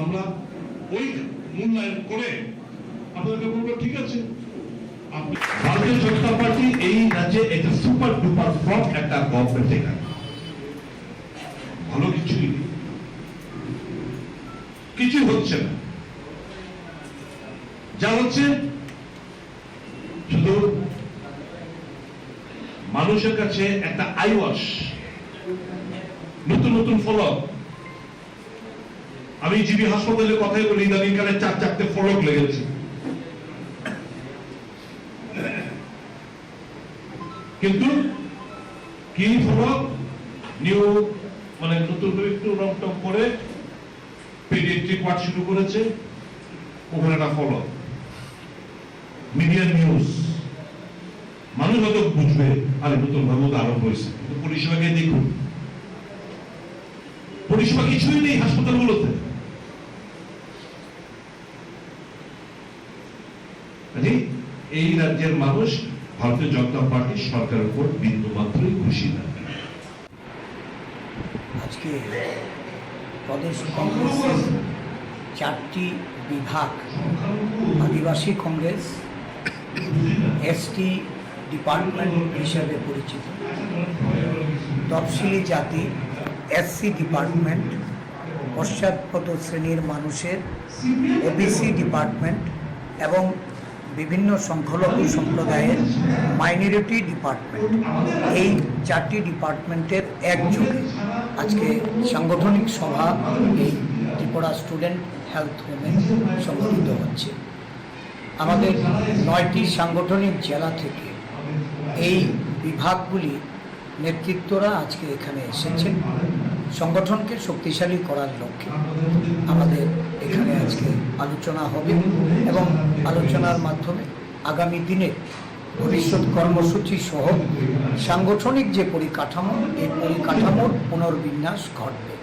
আমরা ওই মূল্যায়ন করে আপনাদেরকে বলবো ঠিক আছে। ভারতীয় জনতা পার্টি এই রাজ্যে একটা সুপার ডুপার ফ্রড একটা গভর্নমেন্ট, এখানে ভালো কিছু হচ্ছে না। যা হচ্ছে শুধু মানুষের কাছে একটা আইওয়াশ, নতুন নতুন ফলক। আমি জিবি হাসপাতালের কথাই বলি, ইদানিংকালে 4-4টে ফলক লেগেছে। কিন্তু কি ফলক নিউ, মানে নতুন একটু রং টং করে পেডিয়াট্রিক ওয়ার্ড শুরু করেছে, ওখানে একটা ফলক মিডিয়া নিউজ। মানুষ হয়তো বুঝবে আরে নতুন ভাবে আরম্ভ হয়েছে, কিন্তু পরিষেবাকে দেখুন, পরিষেবা কিছুই নেই হাসপাতালগুলোতে। এই রাজ্যের মানুষ ভারতীয় জনতা পার্টি সরকারের উপর বিন্দু মাত্রই খুশি না। আজকে প্রদেশ কংগ্রেসের 4টি বিভাগ, আদিবাসী কংগ্রেস, এসটি ডিপার্টমেন্ট হিসাবে পরিচিত, তফসিলি জাতি এসসি ডিপার্টমেন্ট, পশ্চাৎপদ শ্রেণীর মানুষের ওবিসি ডিপার্টমেন্ট এবং বিভিন্ন সংখ্যালঘু সম্প্রদায়ের মাইনরিটি ডিপার্টমেন্ট, এই 4টি ডিপার্টমেন্টের একযোগে আজকে সাংগঠনিক সভা এই ত্রিপুরা স্টুডেন্ট হেলথ হোমে সংগঠিত হচ্ছে। আমাদের 9টি সাংগঠনিক জেলা থেকে এই বিভাগগুলি নেতৃত্বরা আজকে এখানে এসেছেন সংগঠনকে শক্তিশালী করার লক্ষ্যে। আমাদের এখানে আজকে আলোচনা হবে এবং আলোচনার মাধ্যমে আগামী দিনে ভবিষ্যৎ কর্মসূচি সহ সাংগঠনিক যে পরিকাঠামো, এই পরিকাঠামোর পুনর্বিন্যাস ঘটবে।